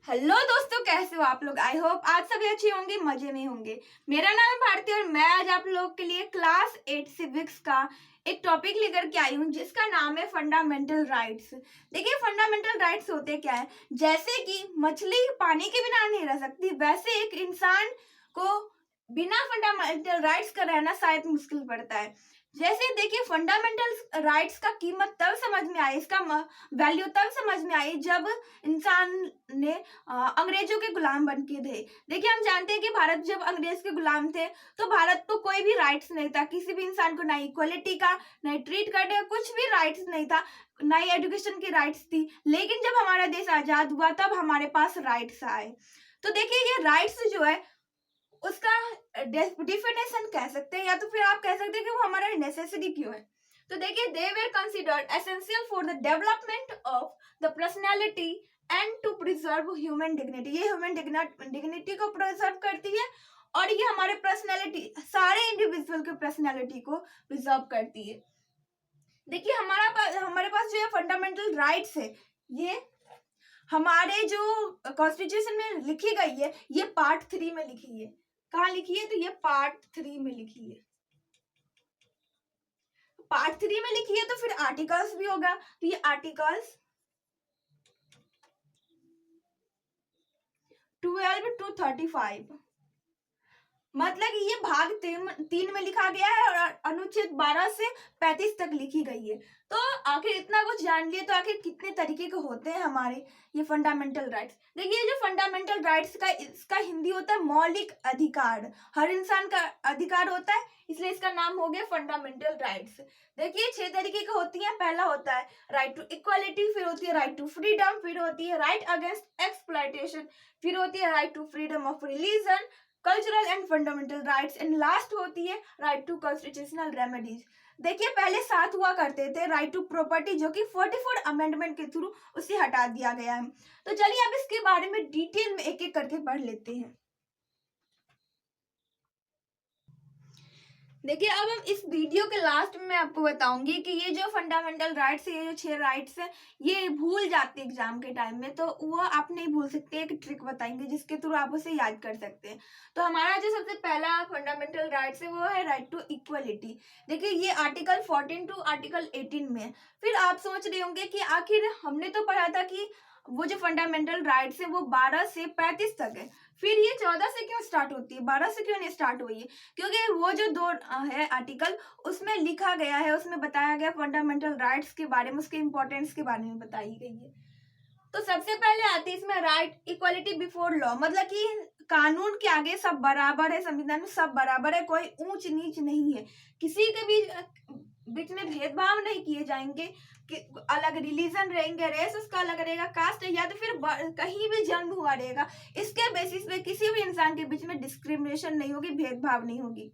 Hello दोस्तों, कैसे हो आप लोग। आई होप आज सभी अच्छे होंगे, मजे में होंगे। मेरा नाम है भारती और मैं आज आप लोग के लिए क्लास 8 सिविक्स का एक टॉपिक लेकर के आई हूँ जिसका नाम है फंडामेंटल राइट्स। देखिए, फंडामेंटल राइट्स होते क्या है। जैसे कि मछली पानी के बिना नहीं रह सकती, वैसे एक इंसान को बिना फंडामेंटल राइट्स का रहना शायद मुश्किल पड़ता है। जैसे देखिए, फंडामेंटल राइट्स का कीमत तब समझ में आई, इसका वैल्यू तब समझ में आई जब इंसान ने अंग्रेजों के गुलाम बन के थे। देखिए, हम जानते हैं कि भारत जब अंग्रेज के गुलाम थे तो भारत को कोई भी राइट्स नहीं था, किसी भी इंसान को ना इक्वलिटी का, ना ट्रीट करने का कुछ भी राइट्स नहीं था, ना ही एजुकेशन की राइट्स थी। लेकिन जब हमारा देश आजाद हुआ तब हमारे पास राइट्स आए। तो देखिए, ये राइट्स जो है उसका डिफिनेशन कह सकते हैं या तो फिर आप कह सकते हैं कि वो हमारा नेसेसिटी क्यों है। तो देखिए, they were considered essential for the development of the personality and to preserve human dignity. ये ह्यूमन डिग्निटी को प्रिजर्व करती है और ये हमारे पर्सनैलिटी, सारे इंडिविजुअल के पर्सनैलिटी को प्रिजर्व करती है। देखिए, हमारे पास जो है फंडामेंटल राइट्स है, ये हमारे जो कॉन्स्टिट्यूशन में लिखी गई है, ये पार्ट 3 में लिखी है। कहाँ लिखी है? तो ये पार्ट 3 में लिखी है। पार्ट 3 में लिखी है तो फिर आर्टिकल्स भी होगा। तो ये आर्टिकल्स 12 to 35, मतलब कि ये भाग 3 में लिखा गया है और अनुच्छेद 12 से 35 तक लिखी गई है। तो आखिर इतना कुछ जान लिए तो आखिर कितने तरीके के होते हैं हमारे ये फंडामेंटल राइट्स। देखिए, जो फंडामेंटल राइट्स का इसका हिंदी होता है मौलिक अधिकार। हर इंसान का अधिकार होता है, इसलिए इसका नाम हो गया फंडामेंटल राइट्स। देखिए, 6 तरीके की होती है। पहला होता है राइट टू इक्वालिटी, फिर होती है राइट टू फ्रीडम, फिर होती है राइट अगेंस्ट एक्सप्लॉयटेशन, फिर होती है right to freedom of religion, cultural and fundamental rights, and last होती है राइट टू कॉन्स्टिट्यूशनल रेमेडीज। देखिए, पहले 7 हुआ करते थे राइट टू प्रॉपर्टी, जो कि 44 अमेंडमेंट के थ्रू उसे हटा दिया गया है। तो चलिए अब इसके बारे में डिटेल में एक एक करके पढ़ लेते हैं। देखिए, अब हम इस वीडियो के लास्ट में आपको बताऊंगी कि ये जो फंडामेंटल राइट्स है, ये जो 6 राइट्स है, ये भूल जाते हैं एग्जाम के टाइम में, तो वो आप नहीं भूल सकते। एक ट्रिक बताएंगे जिसके थ्रू आप उसे याद कर सकते हैं। तो हमारा जो सबसे पहला फंडामेंटल राइट्स है वो है राइट टू इक्वलिटी। देखिए, ये आर्टिकल 14 टू आर्टिकल 18 में है। फिर आप सोच रहे होंगे कि आखिर हमने तो पढ़ा था कि वो जो फंडामेंटल राइट्स है वो 12 से 35 तक है, फिर ये 14 से क्यों स्टार्ट होती है, 12 से क्यों नहीं स्टार्ट हुई है? क्योंकि वो जो 2 है आर्टिकल, उसमें लिखा गया है, उसमें बताया गया फंडामेंटल राइट्स के बारे में, उसके इंपॉर्टेंस के बारे में बताई गई है। तो सबसे पहले आती है इसमें राइट इक्वालिटी बिफोर लॉ, मतलब कि कानून के आगे सब बराबर है। संविधान में सब बराबर है, कोई ऊंच नीच नहीं है, किसी के भी बीच में भेदभाव नहीं किए जाएंगे कि अलग रिलीजन रहेंगे, रेस उसका अलग रहेगा, कास्ट या तो फिर कहीं भी जन्म हुआ रहेगा, इसके बेसिस पे किसी भी इंसान के बीच में डिस्क्रिमिनेशन नहीं होगी, भेदभाव नहीं होगी।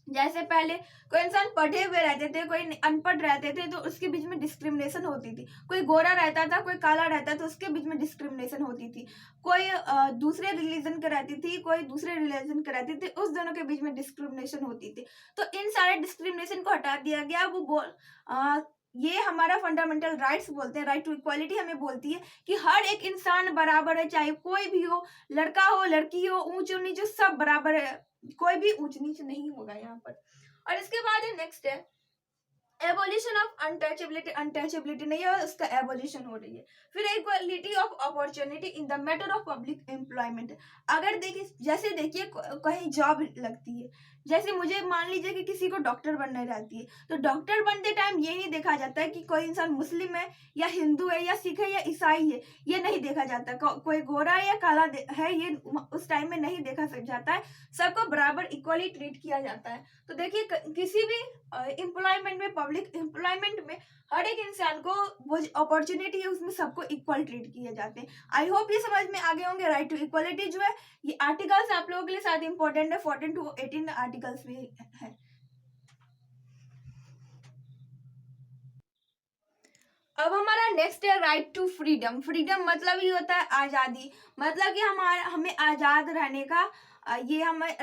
जैसे पहले कोई इंसान पढ़े हुए रहते थे, कोई अनपढ़ रहते थे, तो उसके बीच में डिस्क्रिमिनेशन होती थी। कोई गोरा रहता था, कोई काला रहता था, तो उसके बीच में डिस्क्रिमिनेशन होती थी। कोई दूसरे रिलीजन के रहती थी, कोई दूसरे रिलीजन के रहती थी, उस दोनों के बीच में डिस्क्रिमिनेशन होती थी। तो इन सारे डिस्क्रिमिनेशन को हटा दिया गया। ये हमारा फंडामेंटल राइट्स बोलते हैं। राइट टू इक्वालिटी हमें बोलती है कि हर एक इंसान बराबर है, चाहे कोई भी हो, लड़का हो, लड़की हो, ऊंच नीच हो, सब बराबर है, कोई भी ऊंच नीच नहीं होगा यहाँ पर। और इसके बाद नेक्स्ट है एबोलिशन ऑफ अनटचेबिलिटी। अनटचेबिलिटी नहीं है, उसका एबोलिशन हो रही है। फिर equality of opportunity in the matter of public employment. अगर देखिए, जैसे देखिए कहीं जॉब लगती है, जैसे मुझे मान लीजिए कि किसी को डॉक्टर बनने रहती है, तो डॉक्टर बनते टाइम ये नहीं देखा जाता है कि कोई इंसान मुस्लिम है या हिंदू है या सिख है या ईसाई है, ये नहीं देखा जाता। कोई गोरा है या काला है, ये उस टाइम में नहीं देखा जाता है। सबको बराबर इक्वली ट्रीट किया जाता है। तो देखिए, किसी भी एम्प्लॉयमेंट में, पब्लिक एम्प्लॉयमेंट में हर एक इंसान को वो अपॉर्चुनिटी है, उसमें सबको इक्वल ट्रीट किए जाते हैं। आई होप ये समझ में आ गए होंगे। राइट टू इक्वलिटी जो है, ये आर्टिकल्स आप लोगों के लिए शायद इंपॉर्टेंट है, 14 to 18 आर्टिकल्स भी है। अब हमारा नेक्स्ट है राइट टू फ्रीडम। फ्रीडम मतलब ही होता है आजादी, मतलब कि हमें आजाद रहने का ये हमें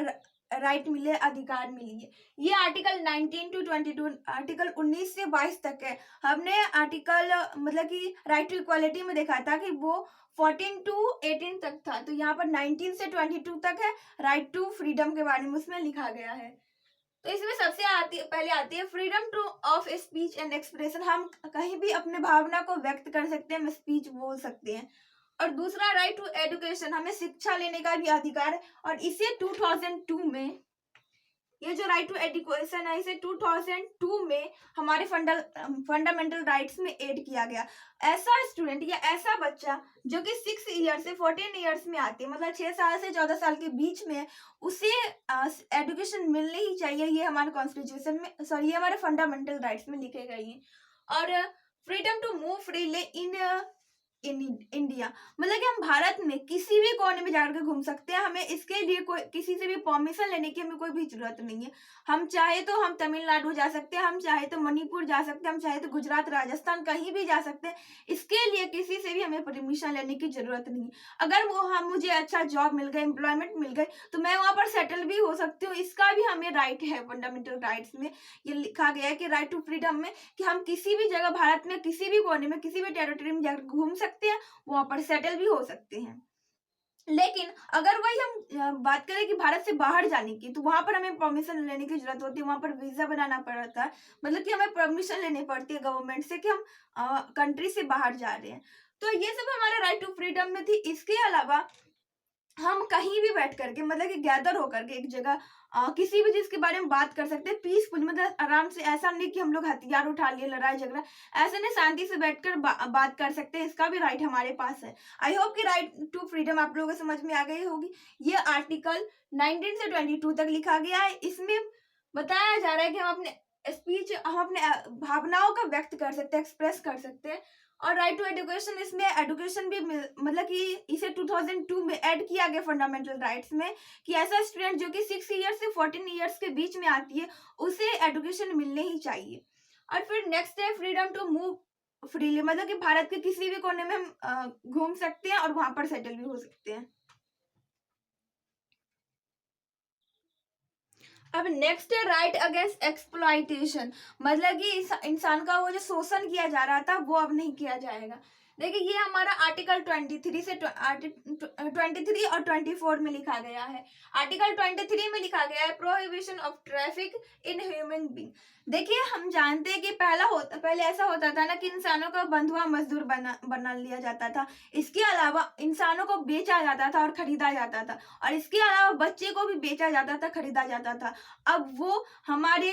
राइट मिले, अधिकार मिले। ये आर्टिकल 19 to 22, आर्टिकल 19 से 22 तक है। हमने आर्टिकल मतलब कि राइट टू इक्वालिटी में देखा था कि वो 14 to 18 तक था, तो यहाँ पर 19 से 22 तक है राइट टू फ्रीडम के बारे में उसमें लिखा गया है। तो इसमें सबसे पहले आती है freedom two of speech and expression. हम कहीं भी अपने भावना को व्यक्त कर सकते हैं, हम स्पीच बोल सकते हैं। और दूसरा राइट टू एजुकेशन, हमें शिक्षा लेने का भी अधिकार है। और इसे 2002 में, ये जो राइट टू एजुकेशन है, इसे 2002 में हमारे फंडामेंटल राइट्स में ऐड किया गया। ऐसा स्टूडेंट या ऐसा बच्चा जो कि 6 ईयर से 14 ईयर्स में आती है, मतलब 6 साल से 14 साल के बीच में, उसे एजुकेशन मिलनी ही चाहिए। ये हमारे कॉन्स्टिट्यूशन में, सॉरी, ये हमारे फंडामेंटल राइट्स में लिखे गए हैं। और freedom to move freely in India, मतलब कि हम भारत में किसी भी कोने में जाकर घूम सकते हैं। हमें इसके लिए कोई किसी से भी परमिशन लेने की हमें कोई भी जरूरत नहीं है। हम चाहे तो हम तमिलनाडु जा सकते हैं, हम चाहे तो मणिपुर जा सकते हैं, हम चाहे तो गुजरात, राजस्थान, कहीं भी जा सकते हैं। इसके लिए किसी से भी हमें परमिशन लेने की जरूरत नहीं है। अगर वो हम मुझे अच्छा जॉब मिल गए, एम्प्लॉयमेंट मिल गए, तो मैं वहां पर सेटल भी हो सकती हूँ। इसका भी हमें राइट है। फंडामेंटल राइट्स में ये लिखा गया है कि राइट टू फ्रीडम में कि हम किसी भी जगह भारत में किसी भी कोने में किसी भी टेरिटरी में जाकर घूम सकते हैं, वहां पर सेटल भी हो सकते हैं। लेकिन अगर वही हम बात करें कि भारत से बाहर जाने की, तो वहां पर हमें परमिशन लेने की जरूरत होती है। वहां पर वीजा बनाना पड़ता है, मतलब कि हमें परमिशन लेनी पड़ती है गवर्नमेंट से कि हम कंट्री से बाहर जा रहे हैं। तो ये सब हमारा राइट टू फ्रीडम में थी। इसके अलावा हम कहीं भी बैठ करके, मतलब कि गैदर होकर के एक जगह किसी भी चीज के बारे में बात कर सकते हैं पीसफुल, मतलब आराम से। ऐसा नहीं कि हम लोग हथियार उठा लिए, लड़ाई झगड़ा, ऐसे नहीं, शांति से बैठकर बात कर सकते हैं। इसका भी राइट हमारे पास है। आई होप कि राइट टू फ्रीडम आप लोगों को समझ में आ गई होगी। ये आर्टिकल 19 से 22 तक लिखा गया है। इसमें बताया जा रहा है कि हम अपने भावनाओं का व्यक्त कर सकते हैं, एक्सप्रेस कर सकते हैं। और राइट टू एजुकेशन, इसमें एजुकेशन भी मतलब कि इसे 2002 में ऐड किया गया फंडामेंटल राइट्स में कि ऐसा स्टूडेंट जो कि 6 ईयर्स से 14 ईयर्स के बीच में आती है, उसे एजुकेशन मिलने ही चाहिए। और फिर नेक्स्ट है फ्रीडम टू मूव फ्रीली, मतलब कि भारत के किसी भी कोने में हम घूम सकते हैं और वहां पर सेटल भी हो सकते हैं। अब नेक्स्ट है राइट अगेंस्ट एक्सप्लॉइटेशन, मतलब कि इंसान का वो जो शोषण किया जा रहा था वो अब नहीं किया जाएगा। देखिए, ये हमारा आर्टिकल 23 से 23 और 24 में लिखा गया है। आर्टिकल 23 में लिखा गया है prohibition of traffic in human being. देखिए, हम जानते हैं कि पहले ऐसा होता था ना कि इंसानों का बंधुआ मजदूर बना लिया जाता था। इसके अलावा इंसानों को बेचा जाता था और खरीदा जाता था, और इसके अलावा बच्चे को भी बेचा जाता था, खरीदा जाता था। अब वो हमारे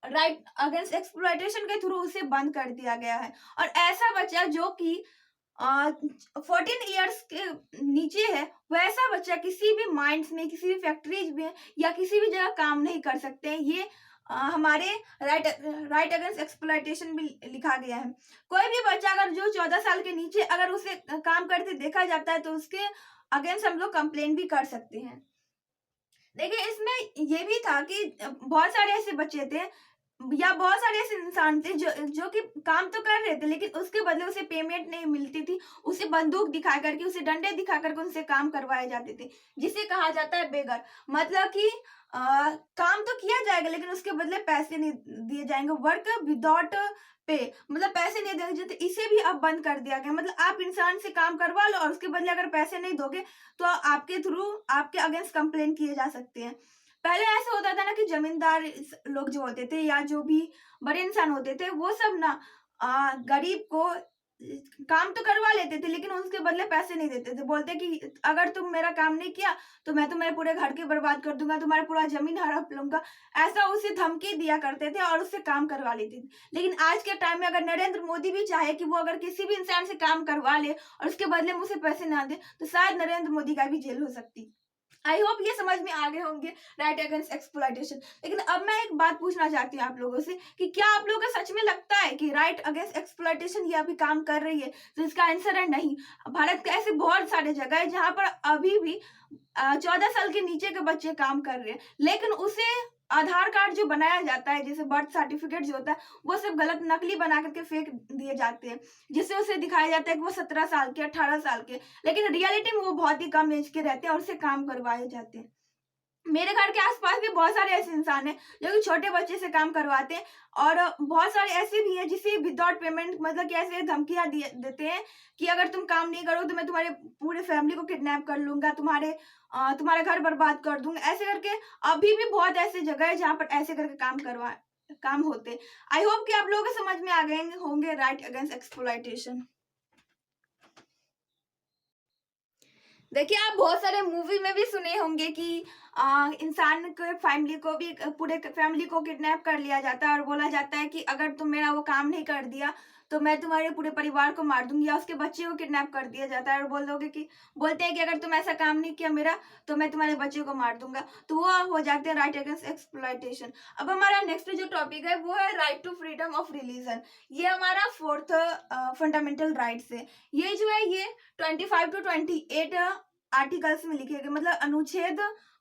राइट अगेंस्ट एक्सप्लॉइटेशन के थ्रू उसे बंद कर दिया गया है। और ऐसा बच्चा जो कि 14 ईयर्स के नीचे है, वैसा बच्चा किसी भी माइंस में, किसी भी फैक्ट्रीज में या किसी भी जगह काम नहीं कर सकते हैं। ये हमारे राइट अगेंस्ट एक्सप्लॉइटेशन में लिखा गया है। कोई भी बच्चा अगर जो 14 साल के नीचे अगर उसे काम करते देखा जाता है, तो उसके अगेंस्ट हम लोग कंप्लेन भी कर सकते हैं। देखिए, इसमें ये भी था कि बहुत सारे ऐसे बच्चे थे या बहुत सारे ऐसे इंसान थे जो कि काम तो कर रहे थे, लेकिन उसके बदले उसे पेमेंट नहीं मिलती थी। उसे बंदूक दिखा करके, उसे डंडे दिखा करके उनसे काम करवाए जाते थे, जिसे कहा जाता है बेगर। मतलब कि काम तो किया जाएगा लेकिन उसके बदले पैसे नहीं दिए जाएंगे। वर्क विदाउट पे, मतलब पैसे नहीं देंगे। तो इसे भी अब बंद कर दिया गया। मतलब आप इंसान से काम करवा लो और उसके बदले अगर पैसे नहीं दोगे तो आपके थ्रू आपके अगेंस्ट कंप्लेन किए जा सकते हैं। पहले ऐसा होता था ना कि जमींदार लोग जो होते थे या जो भी बड़े इंसान होते थे, वो सब ना गरीब को काम तो करवा लेते थे लेकिन उसके बदले पैसे नहीं देते थे। बोलते कि अगर तुम मेरा काम नहीं किया तो मैं तुम्हारे पूरे घर के बर्बाद कर दूंगा, तुम्हारा पूरा जमीन हड़प लूंगा। ऐसा उसे धमकी दिया करते थे और उससे काम करवा लेते थे। लेकिन आज के टाइम में अगर नरेंद्र मोदी भी चाहे कि वो अगर किसी भी इंसान से काम करवा ले और उसके बदले में उसे पैसे ना दे, तो शायद नरेंद्र मोदी का भी जेल हो सकती। आई होप ये समझ में आ गए होंगे राइट अगेंस्ट एक्सप्लॉइटेशन। लेकिन अब मैं एक बात पूछना चाहती हूँ आप लोगों से कि क्या आप लोगों को सच में लगता है कि राइट अगेंस्ट एक्सप्लॉइटेशन ये अभी काम कर रही है? तो इसका आंसर है नहीं। भारत के ऐसे बहुत सारे जगह है जहां पर अभी भी 14 साल के नीचे के बच्चे काम कर रहे हैं, लेकिन उसे आधार कार्ड जो बनाया जाता है, जैसे बर्थ सर्टिफिकेट जो होता है, वो सब गलत नकली बना करके फेंक दिए जाते हैं, जिससे उसे दिखाया जाता है कि वो 17 साल के, 18 साल के, लेकिन रियलिटी में वो बहुत ही कम एज के रहते हैं और उसे काम करवाए जाते हैं। मेरे घर के आसपास भी बहुत सारे ऐसे इंसान हैं जो कि छोटे बच्चे से काम करवाते हैं, और बहुत सारे ऐसे भी हैं जिसे विदाउट पेमेंट, मतलब कि ऐसे धमकियां देते हैं कि अगर तुम काम नहीं करो तो मैं तुम्हारे पूरे फैमिली को किडनैप कर लूंगा, तुम्हारा घर बर्बाद कर दूंगा, ऐसे करके। अभी भी बहुत ऐसी जगह है जहाँ पर ऐसे करके काम होते। आई होप कि आप लोगों को समझ में आ गए होंगे राइट अगेंस्ट एक्सप्लॉयटेशन। देखिए, आप बहुत सारे मूवी में भी सुने होंगे कि इंसान के फैमिली को भी, पूरे फैमिली को किडनैप कर लिया जाता है और बोला जाता है कि अगर तुम मेरा वो काम नहीं कर दिया तो मैं तुम्हारे पूरे परिवार को मार दूंगी, या उसके बच्चे को किडनैप कर दिया जाता है और बोलते हैं कि अगर तुम ऐसा काम नहीं किया मेरा तो मैं तुम्हारे बच्चे को मार दूंगा। तो वो हो जाते हैं राइट अगेंस्ट एक्सप्लॉयटेशन। अब हमारा नेक्स्ट जो टॉपिक है वो है right to freedom of religion. ये हमारा फोर्थ फंडामेंटल राइट्स है। ये जो है ये 25 to 28 आर्टिकल्स में लिखे गए, मतलब अनुच्छेद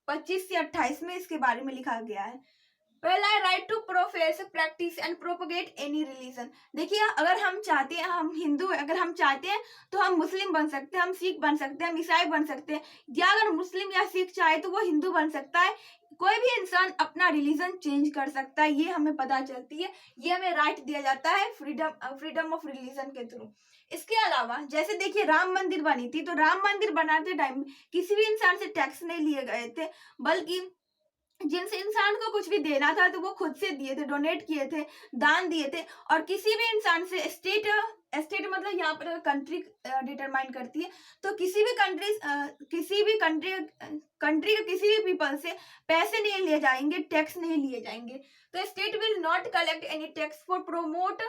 25 से 28 में इसके बारे में लिखा गया है। पहला है right to profess, practice and propagate any religion. देखिए, अगर हम चाहते हैं, हम हिंदू, अगर हम चाहते हैं तो हम मुस्लिम बन सकते हैं, हम सिख बन सकते हैं, हम ईसाई बन सकते हैं, या अगर मुस्लिम या सिख चाहे तो वो हिंदू बन सकता है। कोई भी इंसान अपना रिलीजन चेंज कर सकता है, ये हमें पता चलती है, ये हमें राइट दिया जाता है फ्रीडम ऑफ रिलीजन के थ्रू। इसके अलावा जैसे देखिए, राम मंदिर बनी थी, तो राम मंदिर बनाते टाइम किसी भी इंसान से टैक्स नहीं लिए गए थे, बल्कि जिनसे इंसान को कुछ भी देना था तो वो खुद से दिए थे, डोनेट किए थे, दान दिए थे। और किसी भी इंसान से स्टेट मतलब यहाँ पर कंट्री डिटरमाइन करती है, तो किसी भी कंट्री के किसी भी पीपल से पैसे नहीं लिए जाएंगे, टैक्स नहीं लिए जाएंगे। तो state will not collect any tax for promote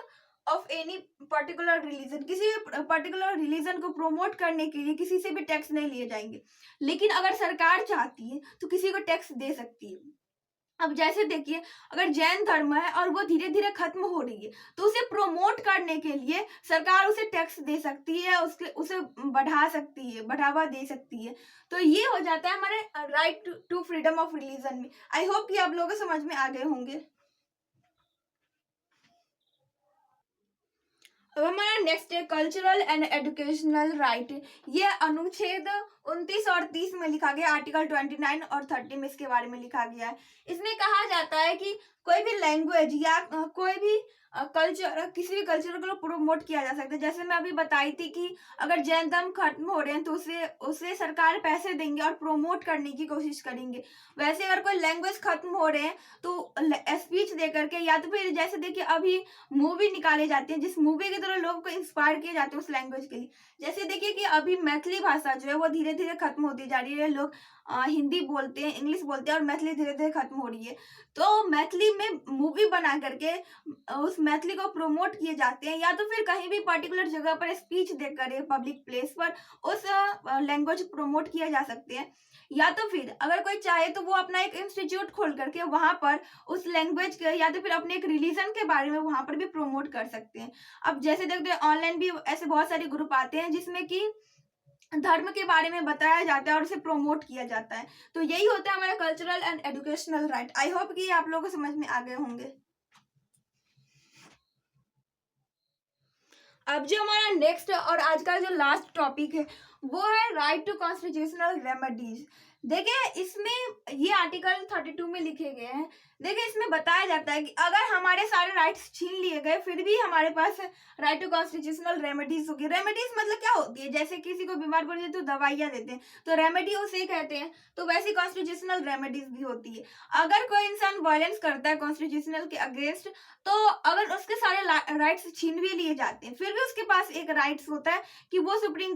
of any particular religion. किसी भी पर्टिकुलर रिलीजन को प्रोमोट करने के लिए किसी से भी टैक्स नहीं लिए जाएंगे। लेकिन अगर सरकार चाहती है तो किसी को टैक्स दे सकती है। अब जैसे देखिए, अगर जैन धर्म है और वो धीरे धीरे खत्म हो रही है तो उसे प्रोमोट करने के लिए सरकार उसे टैक्स दे सकती है, उसे बढ़ा सकती है, बढ़ावा दे सकती है। तो ये हो जाता है हमारे right to freedom of religion में। आई होप कि आप लोगों को समझ में आ गए होंगे। अब हमारा नेक्स्ट है कल्चरल एंड एजुकेशनल राइट। ये अनुच्छेद 29 और 30 में लिखा गया, आर्टिकल 29 और 30 में इसके बारे में लिखा गया है। इसमें कहा जाता है कि कोई भी लैंग्वेज या कोई भी कल्चर, किसी भी कल्चर को प्रोमोट किया जा सकता है। जैसे मैं अभी बताई थी कि अगर जैन धर्म खत्म हो रहे हैं तो उसे सरकार पैसे देंगे और प्रोमोट करने की कोशिश करेंगे। वैसे अगर कोई लैंग्वेज खत्म हो रहे हैं तो स्पीच दे करके, या तो फिर जैसे देखिए अभी मूवी निकाले जाते हैं जिस मूवी की तरह लोगों को इंस्पायर किया जाता है उस लैंग्वेज के लिए। जैसे देखिए कि अभी मैथिली भाषा जो है वो धीरे धीरे खत्म होती जा रही है। लोग हिंदी बोलते हैं, इंग्लिश बोलते हैं, और मैथिली धीरे धीरे खत्म हो रही है। तो मैथिली में मूवी बना करके उस मैथिली को प्रमोट किए जाते हैं, या तो फिर कहीं भी पर्टिकुलर जगह पर स्पीच देकर पब्लिक प्लेस पर उस लैंग्वेज प्रमोट किया जा सकते हैं। या तो फिर अगर कोई चाहे तो वो अपना एक इंस्टीट्यूट खोल करके वहां पर उस लैंग्वेज के, या तो फिर अपने एक रिलीजन के बारे में वहां पर भी प्रमोट कर सकते हैं। अब जैसे देखते हैं ऑनलाइन भी ऐसे बहुत सारे ग्रुप आते हैं जिसमें कि धर्म के बारे में बताया जाता है और उसे प्रमोट किया जाता है। तो यही होता है हमारा cultural and educational right. I hope कि आप लोगों को समझ में आ गए होंगे। अब जो हमारा नेक्स्ट और आज का जो लास्ट टॉपिक है वो है राइट टू कॉन्स्टिट्यूशनल रेमेडीज। देखिए, इसमें ये आर्टिकल 32 में लिखे गए हैं। देखिए, इसमें बताया जाता है कि अगर हमारे सारे राइट्स छीन लिए गए फिर भी हमारे पास राइट टू कॉन्स्टिट्यूशनल रेमेडीज होगी। रेमेडीज मतलब क्या होती है? जैसे किसी को बीमार पड़ जाए तो दवाइयाँ देते हैं, तो रेमेडी उसे कहते हैं। तो वैसी कॉन्स्टिट्यूशनल रेमेडीज भी होती है। अगर कोई इंसान वायलेंस करता है कॉन्स्टिट्यूशनल के अगेंस्ट, तो अगर उसके सारे राइट्स छीन भी लिए जाते हैं फिर भी उसके पास एक राइट्स होता है कि वो सुप्रीम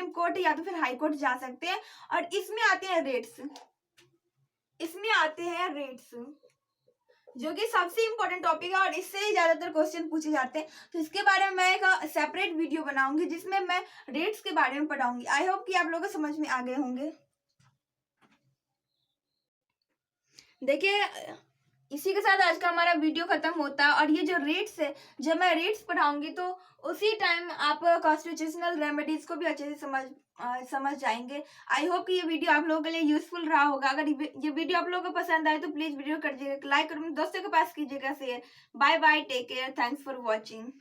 कोर्ट या तो फिर हाई कोर्ट जा सकते हैं। और इसमें आते हैं रेट्स, जो कि सबसे इंपॉर्टेंट टॉपिक है और इससे ही ज्यादातर क्वेश्चन पूछे जाते हैं। तो इसके बारे में मैं एक सेपरेट वीडियो बनाऊंगी जिसमें मैं रेट्स के बारे में पढ़ाऊंगी। आई होप कि आप लोगों को समझ में आ गए होंगे। देखिए, इसी के साथ आज का हमारा वीडियो खत्म होता है। और ये जो रेट्स है, जब मैं रेट्स पढ़ाऊंगी तो उसी टाइम आप कॉन्स्टिट्यूशनल रेमेडीज को भी अच्छे से समझ जाएंगे। आई होप कि ये वीडियो आप लोगों के लिए यूजफुल रहा होगा। अगर ये वीडियो आप लोगों को पसंद आए तो प्लीज वीडियो कर दीजिएगा, लाइक और दोस्तों के पास कीजिएगा share. Bye bye, take care, thanks for watching.